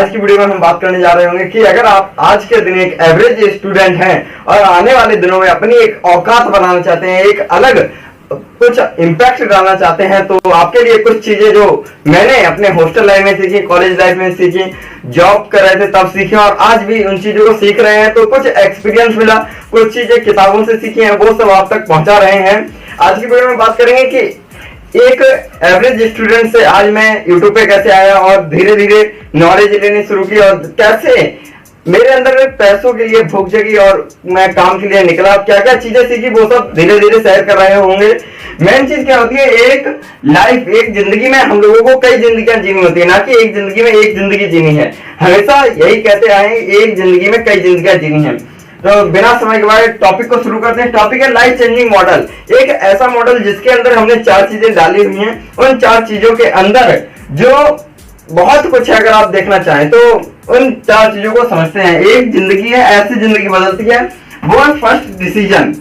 आज की वीडियो में हम बात करने जा रहे होंगे कि अगर आप आज के दिन एक एवरेज स्टूडेंट हैं और आने वाले दिनों में अपनी एक औकात बनाना चाहते हैं, एक अलग कुछ इम्पैक्ट डालना चाहते हैं, तो आपके लिए कुछ चीजें जो मैंने अपने हॉस्टल लाइफ में सीखी, कॉलेज लाइफ में सीखी, जॉब कर रहे थे तब सीखी और आज भी उन चीजों को सीख रहे हैं, तो कुछ एक्सपीरियंस मिला, कुछ चीजें किताबों से सीखी हैं, वो सब आप तक पहुंचा रहे हैं। आज की वीडियो में बात करेंगे कि एक एवरेज स्टूडेंट से आज मैं यूट्यूब पे कैसे आया और धीरे धीरे नॉलेज लेनी शुरू की और कैसे मेरे अंदर पैसों के लिए भूख जगी और मैं काम के लिए निकला, क्या क्या चीजें सीखी, वो सब धीरे धीरे शेयर कर रहे होंगे। मेन चीज क्या होती है, एक लाइफ, एक जिंदगी में हम लोगों को कई जिंदगियां जीनी होती है, ना कि एक जिंदगी में एक जिंदगी जीनी है। हमेशा यही कहते आए, एक जिंदगी में कई जिंदगियां जीनी है। तो बिना समय के बाद टॉपिक को शुरू करते हैं। टॉपिक है लाइफ चेंजिंग मॉडल। एक ऐसा मॉडल जिसके अंदर हमने 4 चीजें डाली हुई हैं। उन 4 चीजों के अंदर जो बहुत कुछ है, अगर आप देखना चाहें तो उन 4 चीजों को समझते हैं। एक जिंदगी है, ऐसी जिंदगी बदलती है। वो है फर्स्ट डिसीजन।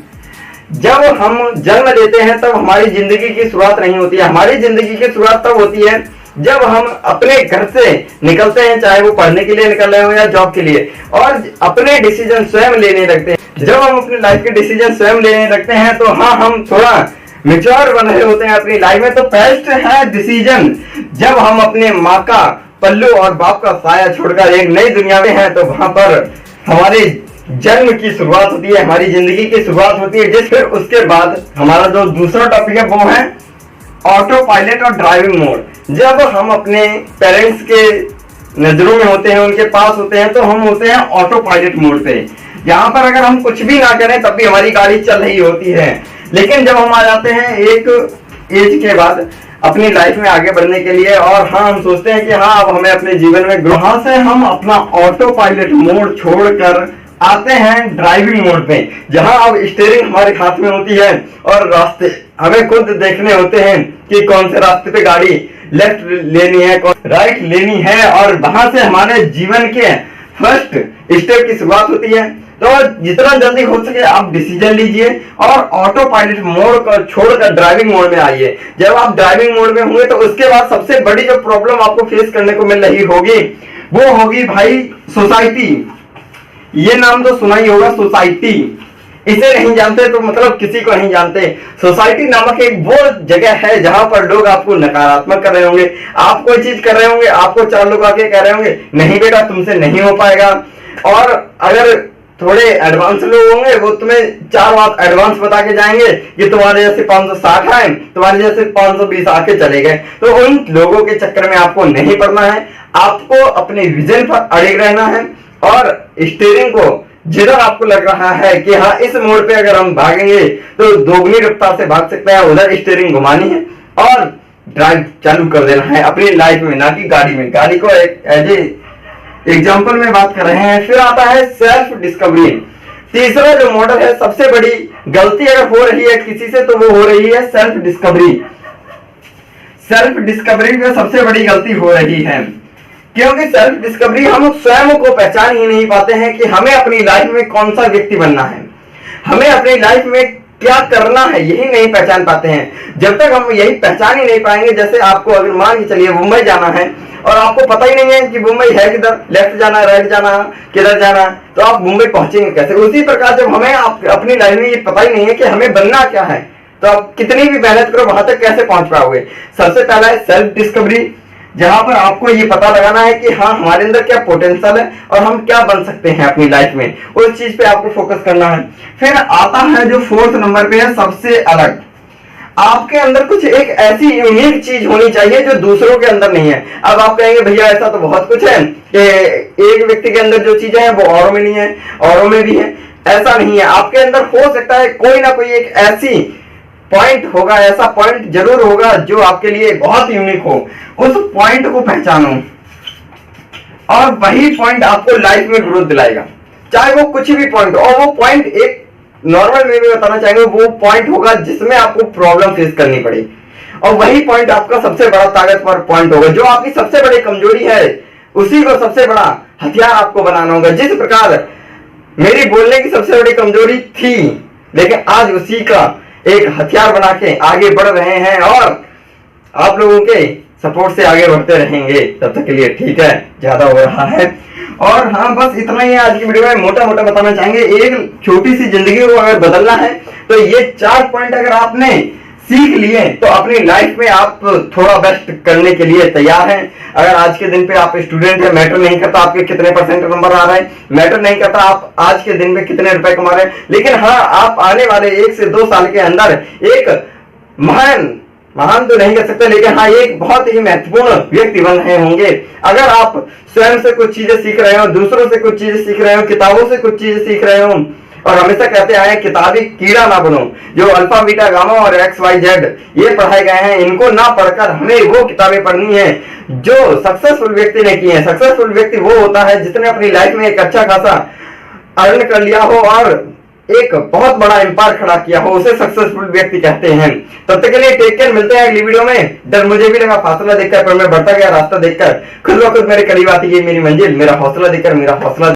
जब हम जन्म लेते हैं तब हमारी जिंदगी की शुरुआत नहीं होती है। हमारी जिंदगी की शुरुआत तब होती है जब हम अपने घर से निकलते हैं, चाहे वो पढ़ने के लिए निकल रहे हो या जॉब के लिए, और अपने डिसीजन स्वयं लेने लगते हैं। जब हम अपनी लाइफ के डिसीजन स्वयं लेने लगते हैं तो हाँ, हम थोड़ा मैच्योर बन रहे होते हैं अपनी लाइफ में। तो फर्स्ट है डिसीजन। जब हम अपने माँ का पल्लू और बाप का साया छोड़कर एक नई दुनिया में हैं, तो वहां पर हमारे जन्म की शुरुआत होती है, हमारी जिंदगी की शुरुआत होती है। जिस फिर उसके बाद हमारा जो दूसरा टॉपिक है वो है ऑटो पायलट और ड्राइविंग मोड। जब हम अपने पेरेंट्स के नजरों में होते हैं, उनके पास होते हैं, तो हम होते हैं ऑटो पायलट मोड पे। यहाँ पर अगर हम कुछ भी ना करें तब भी हमारी गाड़ी चल रही होती है। लेकिन जब हम आ जाते हैं एक एज के बाद अपनी लाइफ में आगे बढ़ने के लिए, और हाँ, हम सोचते हैं कि हाँ, अब हमें अपने जीवन में वहां से हम अपना ऑटो पायलट मोड छोड़कर आते हैं ड्राइविंग मोड पे, जहां अब स्टीयरिंग हमारे हाथ में होती है और रास्ते हमें खुद देखने होते हैं कि कौन से रास्ते पे गाड़ी लेफ्ट लेनी है, कौन राइट लेनी है, और वहां से हमारे जीवन के फर्स्ट स्टेप की शुरुआत होती है। तो जितना जल्दी हो सके आप डिसीजन लीजिए और ऑटो पायलट मोड को छोड़कर ड्राइविंग मोड में आइए। जब आप ड्राइविंग मोड में हुए तो उसके बाद सबसे बड़ी जो प्रॉब्लम आपको फेस करने को मिल रही होगी वो होगी भाई सोसाइटी। ये नाम तो सुना ही होगा, सोसाइटी। इसे नहीं जानते तो मतलब किसी को नहीं जानते। सोसाइटी नामक एक वो जगह है जहां पर लोग आपको नकारात्मक कर रहे होंगे, आप कोई चीज कर रहे होंगे, आपको 4 लोग आके कह रहे होंगे नहीं बेटा तुमसे नहीं हो पाएगा, और अगर थोड़े एडवांस लोग होंगे वो तुम्हें 4 बात एडवांस बता के जाएंगे कि तुम्हारे जैसे 560 है, तुम्हारे जैसे 520 आके चले गए। तो उन लोगों के चक्कर में आपको नहीं पड़ना है, आपको अपने विजन पर अड़े रहना है और स्टीयरिंग को जिधर आपको लग रहा है कि हाँ इस मोड़ पे अगर हम भागेंगे तो दोगुनी रफ्तार से भाग सकते हैं, उधर स्टीयरिंग घुमानी है और ड्राइव चालू कर देना है अपनी लाइफ में, ना कि गाड़ी में। गाड़ी को एक एज एग्जाम्पल में बात कर रहे हैं। फिर आता है सेल्फ डिस्कवरी। तीसरा जो मॉडल है, सबसे बड़ी गलती अगर हो रही है किसी से तो वो हो रही है सेल्फ डिस्कवरी। सेल्फ डिस्कवरी में सबसे बड़ी गलती हो रही है, क्योंकि सेल्फ डिस्कवरी हम स्वयं को पहचान ही नहीं पाते हैं कि हमें अपनी लाइफ में कौन सा व्यक्ति बनना है, हमें अपनी लाइफ में क्या करना है, यही नहीं पहचान पाते हैं। जब तक हम यही पहचान ही नहीं पाएंगे, जैसे आपको अगर मान के चलिए मुंबई जाना है और आपको पता ही नहीं है कि मुंबई है किधर, लेफ्ट जाना, राइट जाना, किधर जाना, तो आप मुंबई पहुंचेंगे कैसे? उसी प्रकार जब हमें अपनी लाइफ में ये पता ही नहीं है कि हमें बनना क्या है, तो आप कितनी भी मेहनत करो वहां तक कैसे पहुंच पाओगे? सबसे पहला है सेल्फ डिस्कवरी, जहां पर आपको ये पता लगाना है कि हाँ हमारे अंदर क्या पोटेंशियल है और हम क्या बन सकते हैं अपनी लाइफ में, उस चीज पे आपको फोकस करना है। फिर आता है जो 4th नंबर पे है, सबसे अलग। आपके अंदर कुछ एक ऐसी यूनिक चीज होनी चाहिए जो दूसरों के अंदर नहीं है। अब आप कहेंगे भैया ऐसा तो बहुत कुछ है कि एक व्यक्ति के अंदर जो चीजें हैं वो औरों में नहीं है, औरों में भी है। ऐसा नहीं है, आपके अंदर हो सकता है कोई ना कोई एक ऐसी पॉइंट होगा, ऐसा पॉइंट जरूर होगा जो आपके लिए बहुत यूनिक हो। उस पॉइंट को पहचानो और वही पॉइंट आपको लाइफ में ग्रोथ दिलाएगा, चाहे वो कुछ भी पॉइंट हो। और वो पॉइंट एक नॉर्मल वे में बताना चाहेंगे, वो पॉइंट होगा जिसमें आपको प्रॉब्लम फेस करनी पड़े, और वही पॉइंट आपका सबसे बड़ा ताकतवर पॉइंट होगा। जो आपकी सबसे बड़ी कमजोरी है उसी को सबसे बड़ा हथियार आपको बनाना होगा। जिस प्रकार मेरी बोलने की सबसे बड़ी कमजोरी थी, लेकिन आज उसी का एक हथियार बना के आगे बढ़ रहे हैं और आप लोगों के सपोर्ट से आगे बढ़ते रहेंगे। तब तक के लिए ठीक है, ज्यादा हो रहा है। और हाँ, बस इतना ही आज की वीडियो में मोटा मोटा बताना चाहेंगे। एक छोटी सी जिंदगी को अगर बदलना है तो ये 4 पॉइंट अगर आपने सीख लिए तो अपनी लाइफ में आप थोड़ा बेस्ट करने के लिए तैयार हैं। अगर आज के दिन पे आप स्टूडेंट हैं, मैटर नहीं करता आपके कितने परसेंट नंबर आ रहे हैं, मैटर नहीं करता आप आज के दिन में कितने रुपए कमा रहे हैं, लेकिन हाँ, आप आने वाले 1 से 2 साल के अंदर एक महान तो नहीं कर सकते, लेकिन हाँ, एक बहुत ही महत्वपूर्ण व्यक्ति बन रहे होंगे। अगर आप स्वयं से कुछ चीजें सीख रहे हो, दूसरों से कुछ चीजें सीख रहे हो, किताबों से कुछ चीजें सीख रहे हो, और हमेशा कहते आए किताबी कीड़ा ना बनो। जो अल्फा बीटा गामा और XYZ ये पढ़ाए गए हैं, इनको ना पढ़कर हमें वो किताबें पढ़नी है जो सक्सेसफुल व्यक्ति ने की है। सक्सेसफुल व्यक्ति वो होता है जिसने अपनी लाइफ में एक अच्छा खासा अर्न कर लिया हो और एक बहुत बड़ा एम्पायर खड़ा किया हो, उसे सक्सेसफुल व्यक्ति कहते हैं। तब तक के लिए टेक केयर, मिलते हैं अगली वीडियो में। डर मुझे भी लगा फासला देखकर, पर मैं बढ़ता गया रास्ता देखकर, खुद ब खुद मेरे करीब आती गई मेरी मंजिल, मेरा हौसला देखकर मेरा हौसला